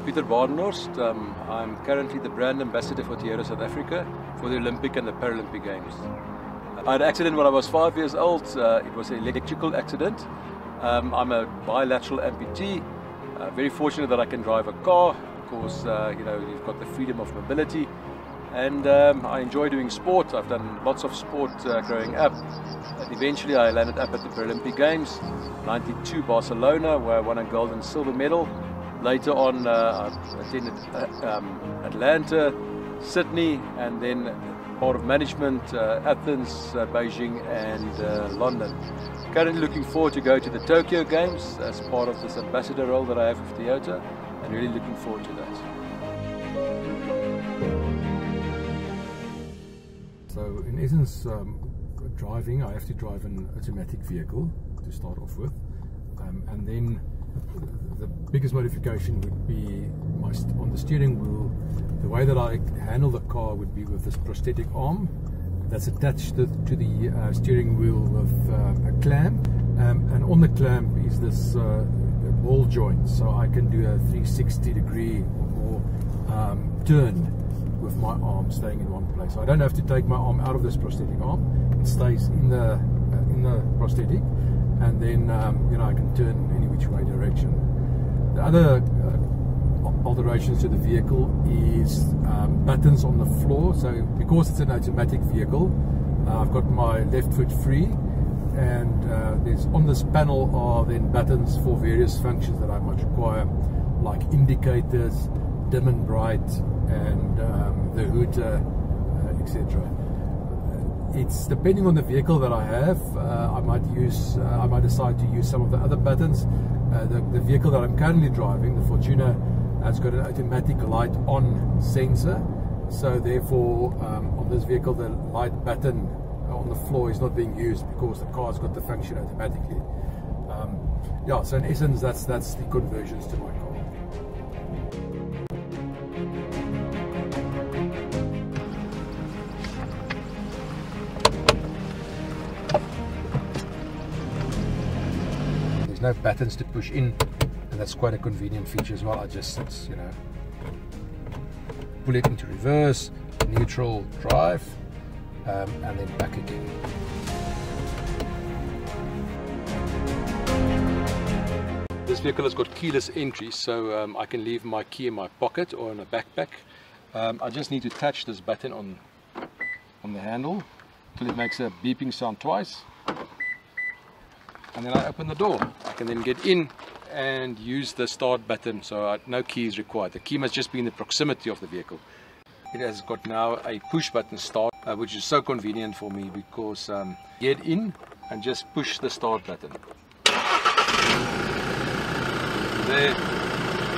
Pieter Badenhorst. I'm currently the brand ambassador for Toyota South Africa for the Olympic and the Paralympic Games. I had an accident when I was 5 years old. It was an electrical accident. I'm a bilateral amputee. Very fortunate that I can drive a car because you've got the freedom of mobility. And I enjoy doing sport. I've done lots of sport growing up. And eventually I landed up at the Paralympic Games, 92 Barcelona, where I won a gold and silver medal. Later on I attended Atlanta, Sydney, and then part of management, Athens, Beijing and London. Currently looking forward to go to the Tokyo Games as part of this ambassador role that I have with Toyota, and really looking forward to that. So in essence, driving, I have to drive an automatic vehicle to start off with, and then the biggest modification would be on the steering wheel. The way that I handle the car would be with this prosthetic arm that's attached to the steering wheel with a clamp, and on the clamp is this ball joint, so I can do a 360-degree or more turn with my arm staying in one place. So I don't have to take my arm out of this prosthetic arm; it stays in the prosthetic, and then I can turn any which way direction. The other alterations to the vehicle is buttons on the floor. So because it's an automatic vehicle, I've got my left foot free, and there's on this panel are then buttons for various functions that I might require, like indicators, dim and bright, and the hood, etc. It's depending on the vehicle that I have. I might decide to use some of the other buttons. The vehicle that I'm currently driving, the Fortuner, has got an automatic light on sensor, so therefore on this vehicle the light button on the floor is not being used because the car's got the function automatically. So in essence that's the conversions to my car. There's no buttons to push in, and that's quite a convenient feature as well. I just pull it into reverse, neutral, drive, and then back again. This vehicle has got keyless entry, so I can leave my key in my pocket or in a backpack. I just need to touch this button on the handle till it makes a beeping sound twice, and then I open the door. I can then get in and use the start button, so no key is required. The key must just be in the proximity of the vehicle. It has got now a push button start, which is so convenient for me because get in and just push the start button. There,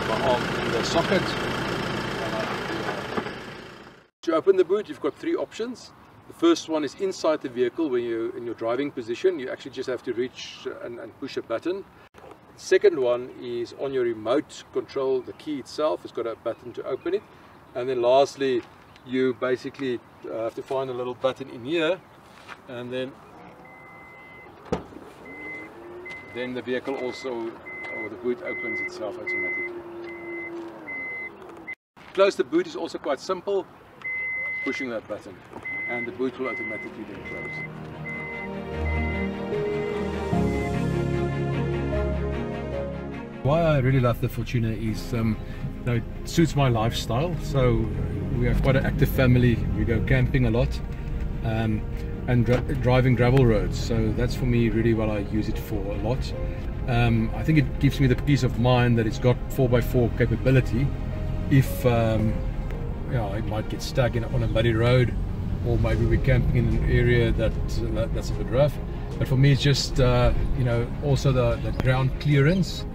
my arm in the socket. To open the boot, you've got three options. The first one is inside the vehicle. When you're in your driving position, you actually just have to reach and push a button. Second one is on your remote control. The key itself has got a button to open it, and then lastly you basically have to find a little button in here, and then the vehicle also, or the boot, opens itself automatically. Close the boot is also quite simple, pushing that button, and the boot will automatically then close. Why I really love the Fortuner is it suits my lifestyle. So we have quite an active family. We go camping a lot, and driving gravel roads. So that's for me really what I use it for a lot. I think it gives me the peace of mind that it's got 4x4 capability. If it might get stuck on a muddy road, or maybe we're camping in an area that's a bit rough. But for me, it's just also the ground clearance.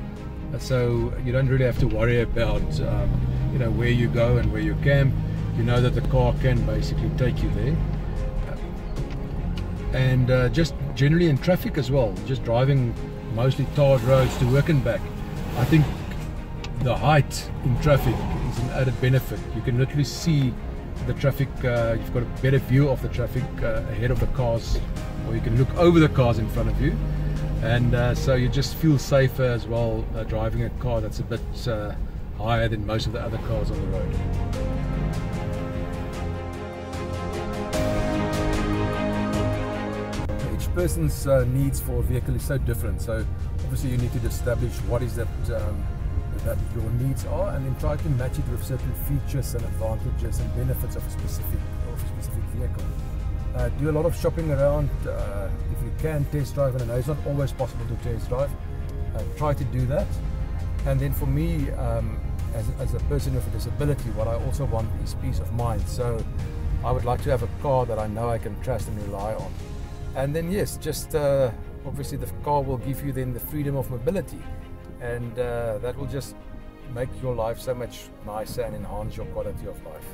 So you don't really have to worry about where you go and where you camp. You know that the car can basically take you there. And just generally in traffic as well, just driving mostly tarred roads to work and back, I think the height in traffic is an added benefit. You can literally see the traffic. You've got a better view of the traffic ahead of the cars, or you can look over the cars in front of you. And so you just feel safer as well driving a car that's a bit higher than most of the other cars on the road. Each person's needs for a vehicle is so different, so obviously you need to establish what is that your needs are, and then try to match it with certain features and advantages and benefits of a specific vehicle. Do a lot of shopping around. If you can test drive, and I know it's not always possible to test drive, try to do that. And then for me, as a person with a disability, what I also want is peace of mind. So I would like to have a car that I know I can trust and rely on. And then yes, just obviously the car will give you then the freedom of mobility, and that will just make your life so much nicer and enhance your quality of life.